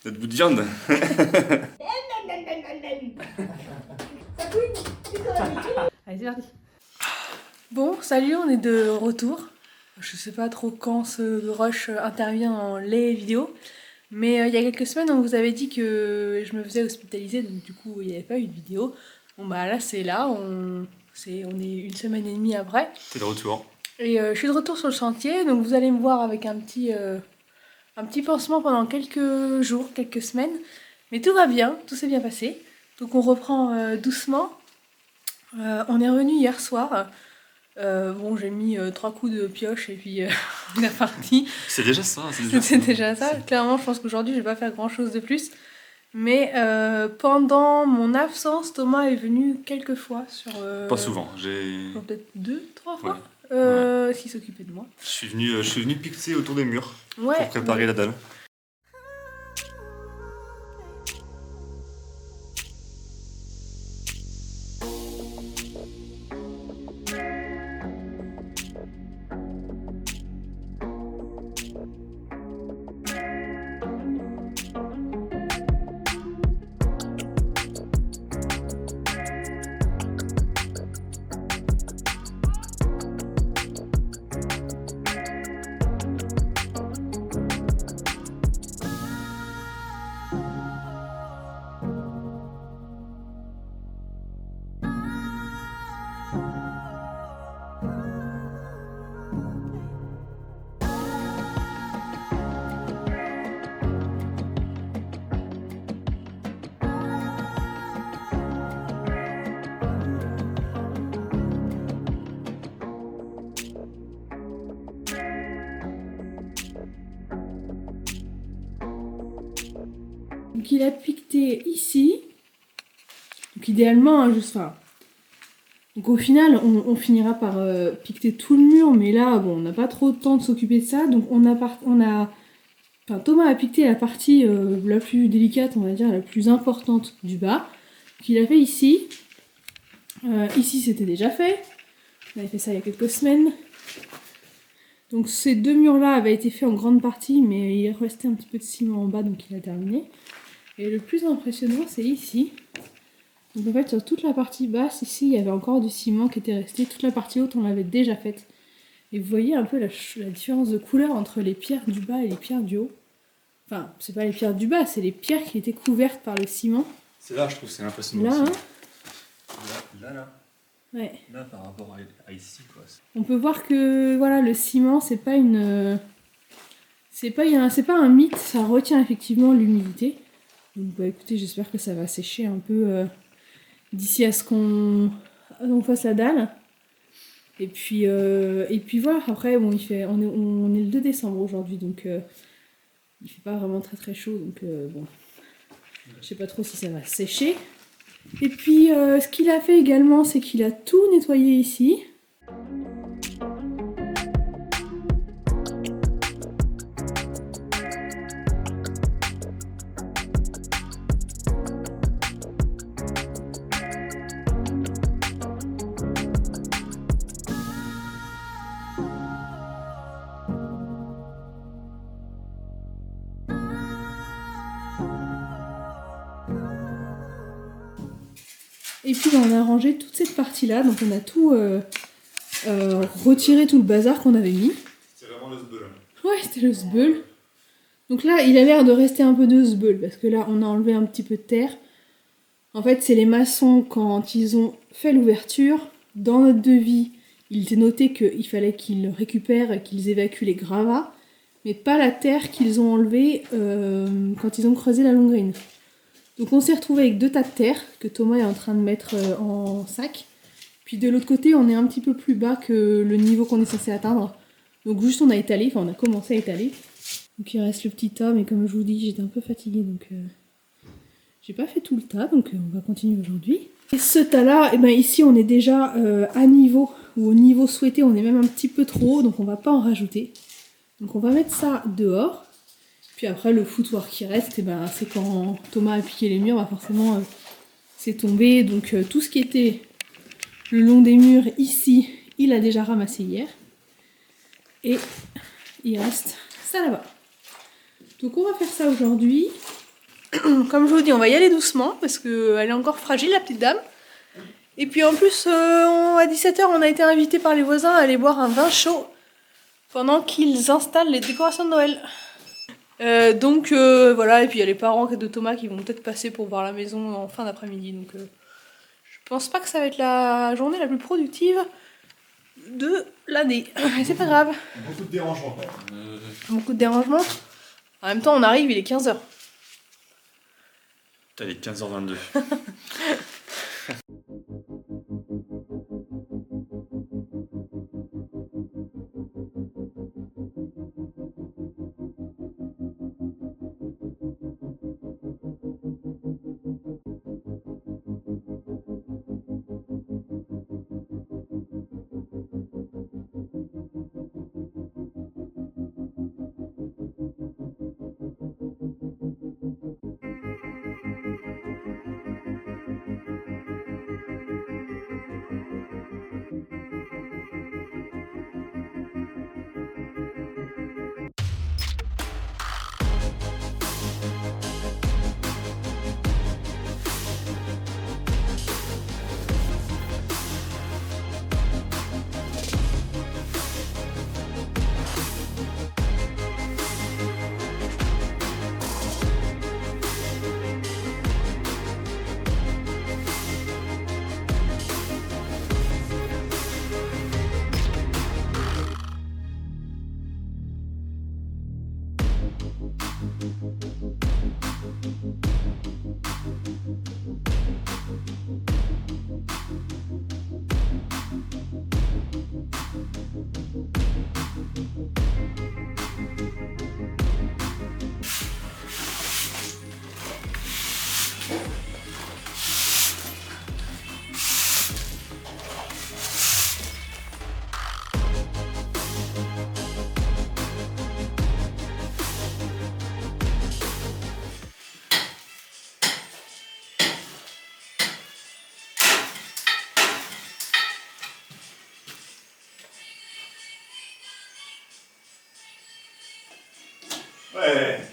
Notre bout de viande. Allez, c'est parti. Bon, salut, on est de retour. Je sais pas trop quand ce rush intervient dans les vidéos, mais il y a quelques semaines, on vous avait dit que je me faisais hospitaliser, donc du coup, il n'y avait pas eu de vidéo. Bon, bah là, c'est là, on est une semaine et demie après. T'es de retour. Et je suis de retour sur le chantier, donc vous allez me voir avec un petit pansement pendant quelques jours, quelques semaines. Mais tout va bien, tout s'est bien passé. Donc on reprend doucement. On est revenu hier soir. Bon, j'ai mis 3 coups de pioche et puis on est reparti. C'est déjà ça. C'est déjà ça. Clairement, je pense qu'aujourd'hui, je vais pas faire grand chose de plus. Mais pendant mon absence, Thomas est venu quelques fois sur. Pas souvent. Peut-être 2-3 fois. Ouais. S'il s'occupait de moi. Je suis venu piqueter autour des murs Ouais. pour préparer la dalle. Donc il a piqueté ici. Donc idéalement, hein, juste enfin. Donc au final, on finira par piqueter tout le mur, mais là, bon, on n'a pas trop de temps de s'occuper de ça. Donc enfin, Thomas a piqueté la partie la plus délicate, on va dire, la plus importante du bas. Donc il a fait ici. Ici, c'était déjà fait. On avait fait ça il y a quelques semaines. Donc ces deux murs-là avaient été faits en grande partie, mais il restait un petit peu de ciment en bas, donc il a terminé. Et le plus impressionnant, c'est ici. Donc en fait, sur toute la partie basse, ici, il y avait encore du ciment qui était resté. Toute la partie haute, on l'avait déjà faite. Et vous voyez un peu la différence de couleur entre les pierres du bas et les pierres du haut. Enfin, c'est pas les pierres du bas, c'est les pierres qui étaient couvertes par le ciment. C'est là, je trouve, c'est impressionnant. Là, aussi. hein. Là. Ouais. Là, par rapport à ici, quoi. On peut voir que voilà, le ciment, c'est pas un mythe, ça retient effectivement l'humidité. Donc bah écoutez, j'espère que ça va sécher un peu d'ici à ce qu'on fasse la dalle. Et puis voilà, après bon, on est le 2 décembre aujourd'hui, donc il fait pas vraiment très très chaud, donc bon, je sais pas trop si ça va sécher. Et puis ce qu'il a fait également, c'est qu'il a tout nettoyé ici. Et puis on a rangé toute cette partie-là, donc on a tout retiré, tout le bazar qu'on avait mis. C'était vraiment le sbeul. Ouais, c'était le sbeul. Donc là, il a l'air de rester un peu de sbeul, parce que là, on a enlevé un petit peu de terre. En fait, c'est les maçons, quand ils ont fait l'ouverture, dans notre devis, il était noté qu'il fallait qu'ils récupèrent et qu'ils évacuent les gravats, mais pas la terre qu'ils ont enlevée quand ils ont creusé la longrine. Donc on s'est retrouvé avec 2 tas de terre que Thomas est en train de mettre en sac. Puis de l'autre côté, on est un petit peu plus bas que le niveau qu'on est censé atteindre. Donc juste on a étalé, enfin on a commencé à étaler. Donc il reste le petit tas, mais comme je vous dis, j'étais un peu fatiguée, donc j'ai pas fait tout le tas, donc on va continuer aujourd'hui. Et ce tas-là, ici on est déjà à niveau, ou au niveau souhaité, on est même un petit peu trop haut, donc on va pas en rajouter. Donc on va mettre ça dehors. Puis après, le foutoir qui reste, c'est quand Thomas a piqué les murs, forcément, c'est tombé. Donc tout ce qui était le long des murs ici, il a déjà ramassé hier. Et il reste ça là-bas. Donc on va faire ça aujourd'hui. comme je vous dis, on va y aller doucement parce qu'elle est encore fragile, la petite dame. Et puis en plus, à 17h, on a été invités par les voisins à aller boire un vin chaud pendant qu'ils installent les décorations de Noël. Donc voilà, et puis il y a les parents de Thomas qui vont peut-être passer pour voir la maison en fin d'après-midi. Donc je pense pas que ça va être la journée la plus productive de l'année. Mais c'est pas grave. Beaucoup de dérangements quand même. Beaucoup de dérangements. En même temps, on arrive, il est 15h. Putain, il est 15h22. Ouais.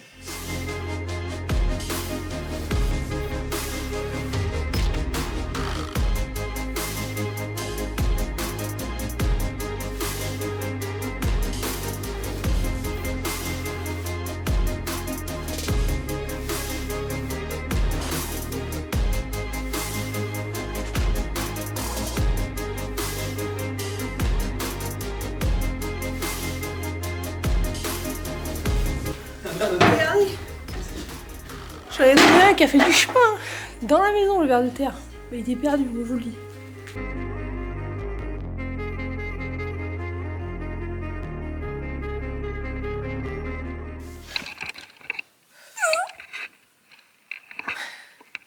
Regardez. J'en ai trouvé un qui a fait du chemin dans la maison, le ver de terre. Mais il était perdu, je vous le dis.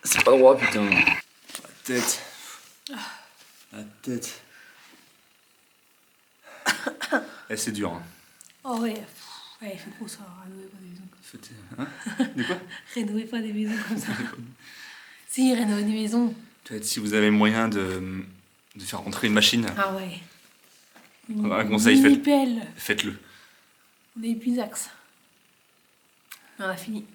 C'est pas droit, putain. La tête. La tête. Eh, c'est dur. Hein. Oh ouais, ouais, il fait trop ça, rénover pas des maisons comme ça. Hein? De quoi? Rénover pas des maisons comme ça. Si, rénover des maisons. Peut-être si vous avez moyen de faire rentrer une machine, Ah ouais. un conseil, Pelle. faites-le. On est épuisax. On a fini.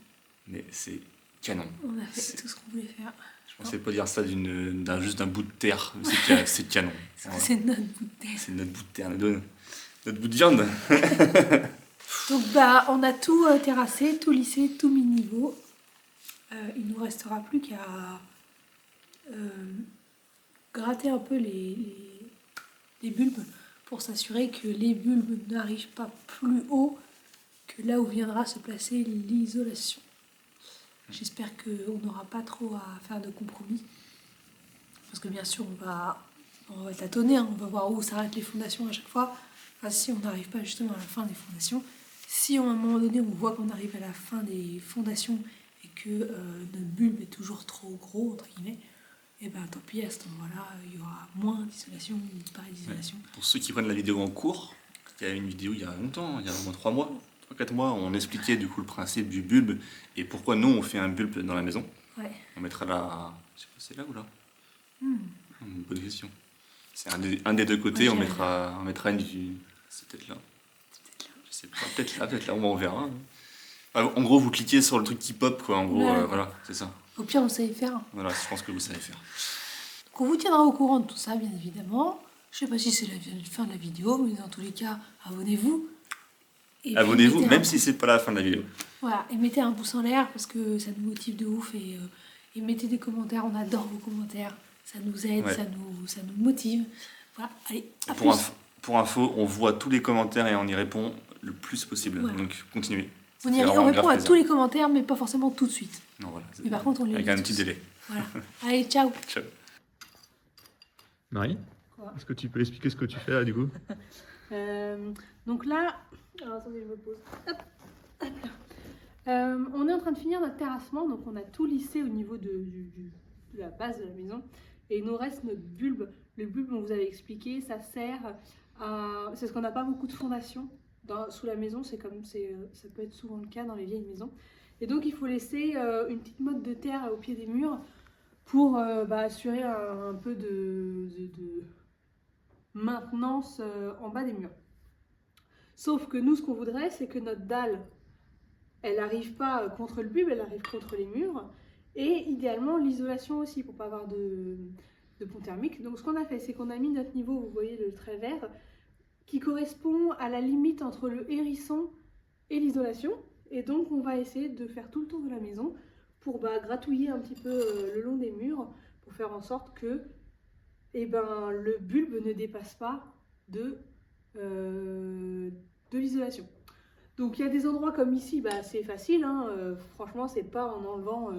Mais c'est canon. On a fait tout ce qu'on voulait faire. Je pensais pas dire ça juste d'un bout de terre. C'est canon. Voilà. C'est notre bout de terre. C'est notre bout de terre, notre bout de viande. Donc bah on a tout terrassé, tout lissé, tout mis niveau. Il nous restera plus qu'à gratter un peu les bulbes pour s'assurer que les bulbes n'arrivent pas plus haut que là où viendra se placer l'isolation. J'espère qu'on n'aura pas trop à faire de compromis. Parce que bien sûr on va tâtonner, hein, on va voir où s'arrêtent les fondations à chaque fois. Enfin, si on n'arrive pas justement à la fin des fondations, si à un moment donné on voit qu'on arrive à la fin des fondations et que notre bulbe est toujours trop gros, entre guillemets, et ben tant pis, à ce moment-là, il y aura moins d'isolation ou pas d'isolation. Ouais. Pour ceux qui prennent la vidéo en cours, il y a une vidéo il y a longtemps, il y a au moins 3 mois, 3-4 mois, on expliquait du coup le principe du bulbe et pourquoi nous on fait un bulbe dans la maison. Ouais. On mettra là, je sais pas, c'est là ou là Une bonne question. C'est un des deux côtés, on mettra une du... C'est peut-être là. Je sais pas, peut-être là, on verra. En gros, vous cliquez sur le truc qui pop, quoi. En gros, Voilà. voilà, c'est ça. Au pire, vous savez faire. Voilà, je pense que vous savez faire. Donc on vous tiendra au courant de tout ça, bien évidemment. Je sais pas si c'est la fin de la vidéo, mais dans tous les cas, abonnez-vous. Et puis, Abonnez-vous, mettez même un- si c'est pas la fin de la vidéo. Voilà, et mettez un pouce en l'air parce que ça nous motive de ouf. Et mettez des commentaires, on adore vos commentaires. Ça nous aide, Ouais. ça nous motive. Voilà, allez, à Pour, plus. pour info, on voit tous les commentaires et on y répond le plus possible. Voilà. Donc, continuez. Ça On fait vraiment répond grave à plaisir. tous les commentaires, mais pas forcément tout de suite. Non, voilà. Mais par contre, on les Avec lit un tous. petit délai. Voilà. Allez, ciao. Ciao. Marie, Quoi est-ce que tu peux expliquer ce que tu fais là du coup? Donc là, alors attendez, je me pose. Hop, hop là. On est en train de finir notre terrassement, donc on a tout lissé au niveau de la base de la maison. Et il nous reste notre bulbe. Le bulbe, on vous avait expliqué, ça sert à... C'est parce qu'on n'a pas beaucoup de fondations sous la maison, ça peut être souvent le cas dans les vieilles maisons. Et donc il faut laisser une petite motte de terre au pied des murs pour assurer un peu de maintenance en bas des murs. Sauf que nous, ce qu'on voudrait, c'est que notre dalle, elle n'arrive pas contre le bulbe, elle arrive contre les murs. Et idéalement, l'isolation aussi, pour pas avoir de pont thermique. Donc ce qu'on a fait, c'est qu'on a mis notre niveau, vous voyez le trait vert, qui correspond à la limite entre le hérisson et l'isolation. Et donc on va essayer de faire tout le tour de la maison pour gratouiller un petit peu le long des murs, pour faire en sorte que le bulbe ne dépasse pas de l'isolation. Donc il y a des endroits comme ici, c'est facile, hein, franchement c'est pas en enlevant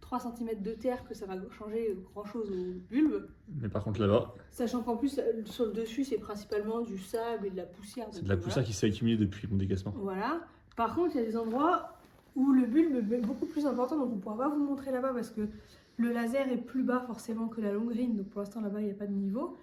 3 cm de terre que ça va changer grand chose au bulbe. Mais par contre là-bas, Sachant qu'en plus sur le dessus c'est principalement du sable et de la poussière. c'est de la poussière qui s'est accumulée depuis mon décaissement. Voilà. Par contre il y a des endroits où le bulbe est beaucoup plus important, donc on ne pourra pas vous montrer là-bas parce que le laser est plus bas forcément que la longue grille, donc pour l'instant là-bas il n'y a pas de niveau.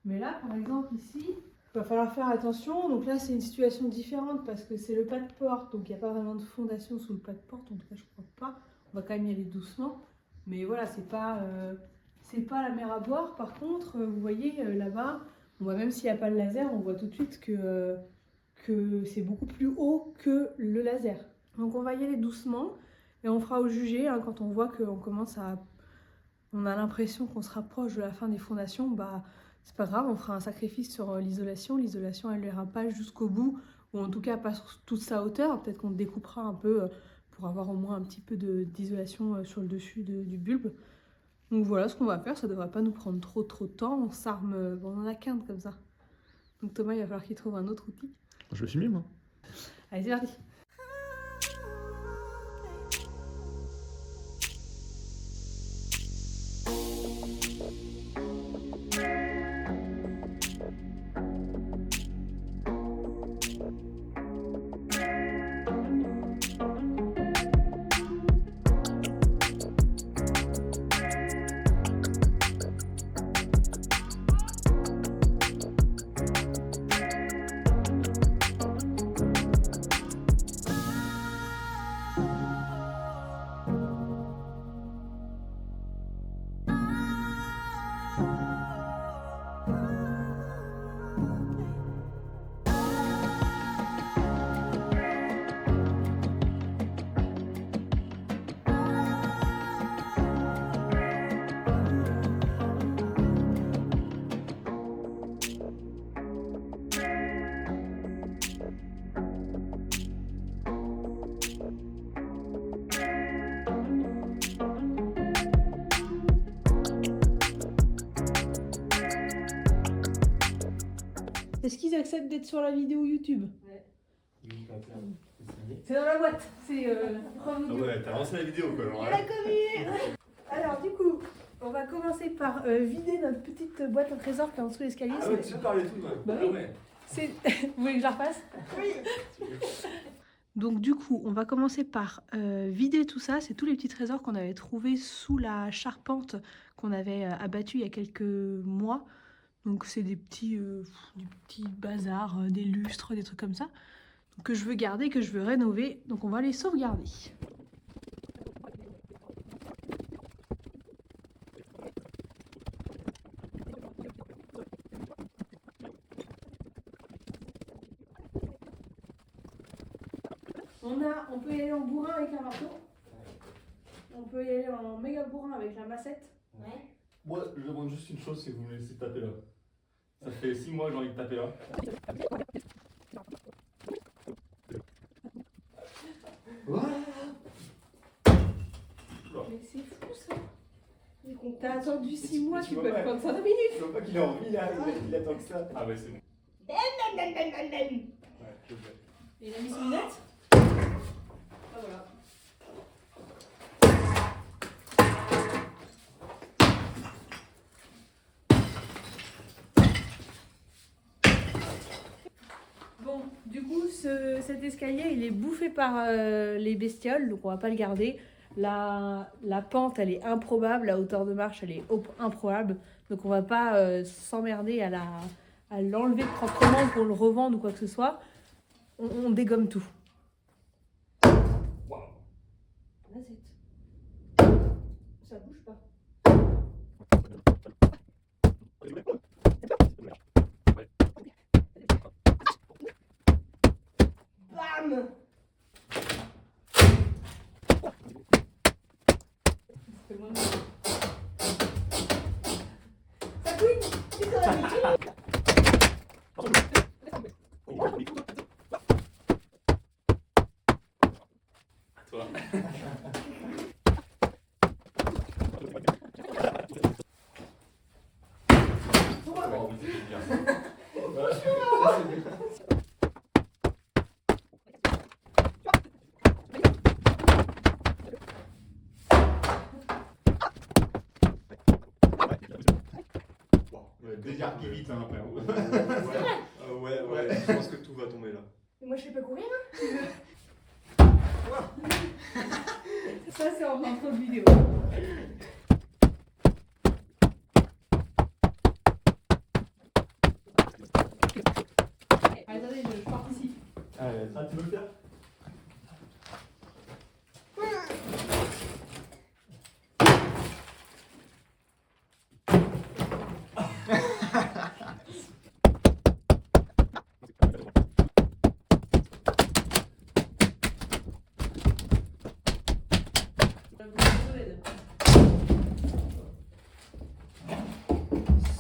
Mais là par exemple ici, il va falloir faire attention. Donc là c'est une situation différente parce que c'est le pas de porte, donc il n'y a pas vraiment de fondation sous le pas de porte, en tout cas je crois pas. On va quand même y aller doucement. Mais voilà, c'est pas la mer à boire. Par contre, vous voyez là-bas, on voit même s'il n'y a pas le laser, on voit tout de suite que c'est beaucoup plus haut que le laser. Donc on va y aller doucement et on fera au jugé hein, quand on voit qu'on commence à... On a l'impression qu'on se rapproche de la fin des fondations, c'est pas grave, on fera un sacrifice sur l'isolation. L'isolation, elle n'ira pas jusqu'au bout, ou en tout cas pas sur toute sa hauteur. Peut-être qu'on découpera un peu pour avoir au moins un petit peu d'isolation sur le dessus du bulbe. Donc voilà ce qu'on va faire, ça devrait pas nous prendre trop de temps. On s'arme, on en a qu'un comme ça. Donc Thomas, il va falloir qu'il trouve un autre outil. Je vais filmer moi. Allez, c'est parti. Est-ce qu'ils acceptent d'être sur la vidéo YouTube? Ouais. C'est dans la boîte, c'est preuve audio. ouais, t'as lancé la vidéo quoi. Il a commis. Alors du coup, on va commencer par vider notre petite boîte au trésor qui est en dessous de l'escalier. Ah ouais, tu parles et tout, ouais. Bah oui. Vous voulez que je la refasse? Oui. Donc du coup, on va commencer par vider tout ça. C'est tous les petits trésors qu'on avait trouvés sous la charpente qu'on avait abattue il y a quelques mois. Donc c'est des petits bazars, des lustres, des trucs comme ça. Donc, que je veux garder, que je veux rénover. Donc on va les sauvegarder. On peut y aller en bourrin avec un marteau. On peut y aller en méga bourrin avec la massette. Ouais. Moi, je demande juste une chose, c'est que vous me laissez taper là. Ça fait 6 mois que j'ai envie de taper là. Mais c'est fou ça. Du coup, T'as attendu 6 mois, tu peux Ouais. le prendre 5 minutes. Je vois pas qu'il a envie là, il attend que ça. Ah ouais, c'est bon. Ouais, je vais. Et il a mis ses lunettes. Ah voilà. Bon, du coup, cet escalier, il est bouffé par les bestioles, donc on va pas le garder. La pente, elle est improbable, la hauteur de marche, elle est improbable, donc on va pas s'emmerder à l'enlever proprement pour le revendre ou quoi que ce soit. On dégomme tout. Waouh. Ça bouge pas. bam. Ça couille. C'est dans la vitrine. À toi. Oh, oui, c'est bien. Dégarguer vite, hein, après. Ouais, je pense que tout va tomber là. Mais moi je sais pas courir. Ça, c'est en intro de vidéo. Attendez, je participe. Allez, ça, tu veux le faire?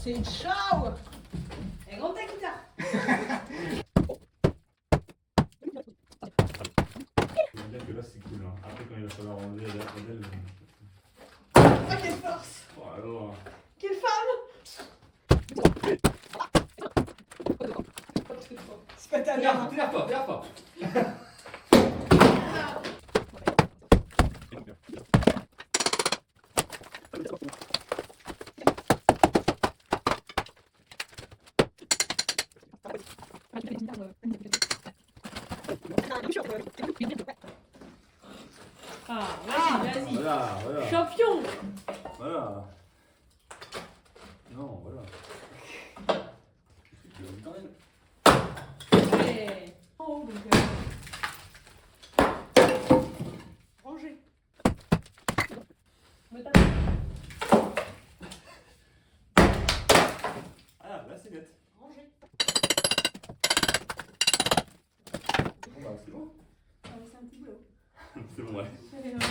C'est ciao. Et grande ta guitare. Je veux dire que là, c'est cool. Hein. Après, quand il va falloir enlever la modèle. Oh, quelle force. Oh, alors. Quelle femme. C'est pas ta mère. T'énerve pas. Ah, vas-y. Voilà. Champion. Voilà. Non, voilà. Ouais. En haut, donc. Rangez. Me tape. Ah, là, c'est net. Rangez. Bon, bah, c'est bon. Ah, c'est un petit boulot. C'est bon, ouais. Allez, voilà.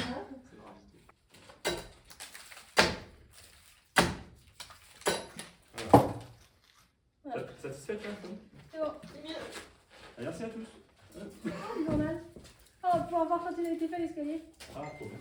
Voilà. Satisfait, hein, Tom? C'est bon. Ah, merci à tous. Oh, journal. Oh, pour avoir quand il a été fait l'escalier. Ah, trop bien.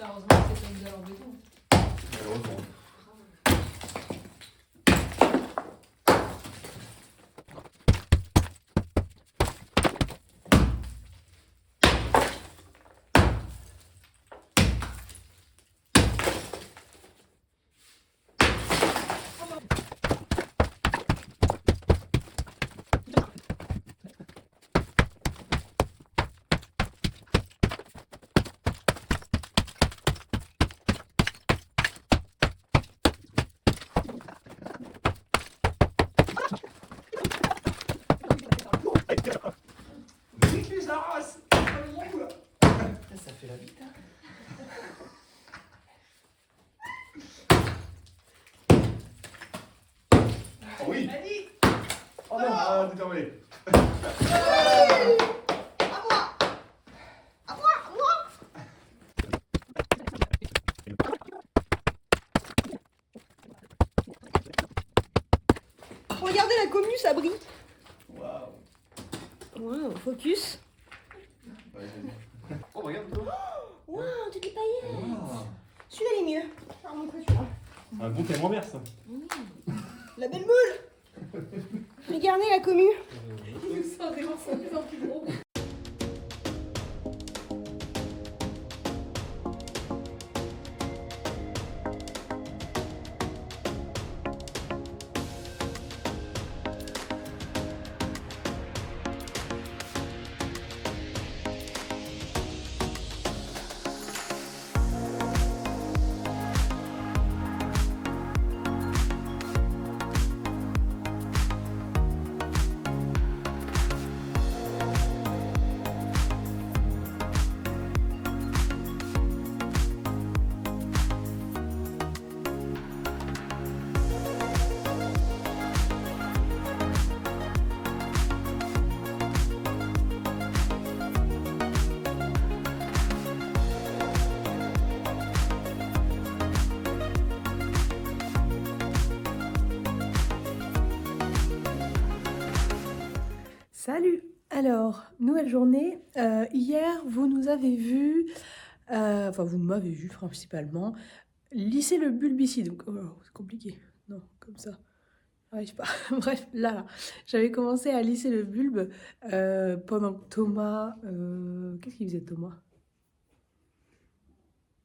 Heureusement que c'est pas une galère en béton. Malheureusement. va vite, hein. Oh oui. Vas-y. Oh non, ah, t'es tombé. Regardez la commu, ça brille. Waouh. Wow, focus. Ouais, vas-y. Oh, regarde toi. Wow, toutes les paillettes. Wow. Celui-là, il est mieux. Je vais leur montrer celui-là. Un bon thermomètre ça. La belle boule. Regardez la commu. Ça, des morceaux de plus en plus gros. Salut! Alors, nouvelle journée. Hier, vous nous avez vu, enfin vous m'avez vu principalement, lisser le bulbicide. Donc, oh, c'est compliqué. Non, comme ça. J'arrive pas. Bref, là, j'avais commencé à lisser le bulbe pendant que Thomas... Qu'est-ce qu'il faisait Thomas?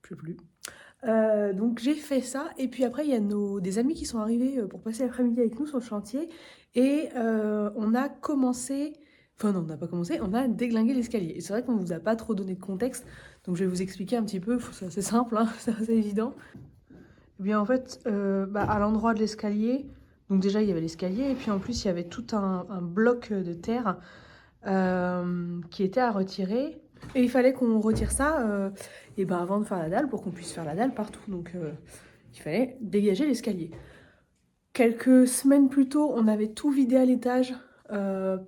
Je sais plus. Donc j'ai fait ça et puis après il y a des amis qui sont arrivés pour passer l'après-midi avec nous sur le chantier et on a commencé, enfin non on n'a pas commencé, on a déglingué l'escalier et c'est vrai qu'on ne vous a pas trop donné de contexte donc je vais vous expliquer un petit peu, c'est assez simple, hein, c'est assez évident. Et bien en fait à l'endroit de l'escalier, donc déjà il y avait l'escalier et puis en plus il y avait tout un bloc de terre qui était à retirer. Et il fallait qu'on retire ça et ben avant de faire la dalle pour qu'on puisse faire la dalle partout. Donc il fallait dégager l'escalier. Quelques semaines plus tôt, on avait tout vidé à l'étage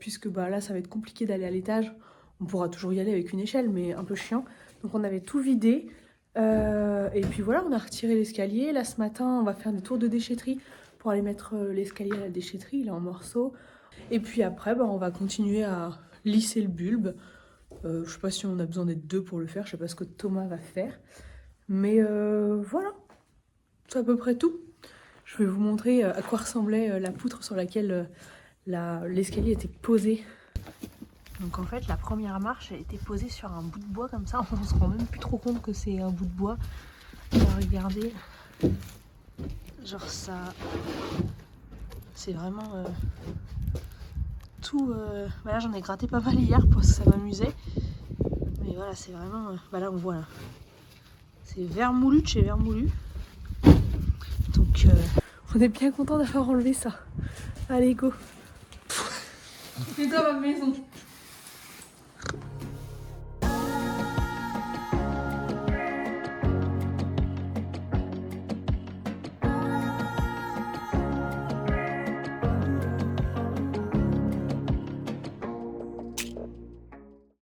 puisque là ça va être compliqué d'aller à l'étage. On pourra toujours y aller avec une échelle mais un peu chiant. Donc on avait tout vidé et puis voilà, on a retiré l'escalier. Là ce matin, on va faire des tours de déchetterie pour aller mettre l'escalier à la déchetterie, il est en morceaux. Et puis après, on va continuer à lisser le bulbe. Je sais pas si on a besoin d'être deux pour le faire, je sais pas ce que Thomas va faire. Mais voilà, c'est à peu près tout. Je vais vous montrer à quoi ressemblait la poutre sur laquelle l'escalier était posé. Donc en fait, la première marche elle était posée sur un bout de bois comme ça. On se rend même plus trop compte que c'est un bout de bois. Regardez, genre ça, c'est vraiment... tout, là j'en ai gratté pas mal hier parce que ça m'amusait mais voilà c'est vraiment là on voit là c'est vermoulu de chez vermoulu donc on est bien content d'avoir enlevé ça. Allez go, c'est toi ma maison.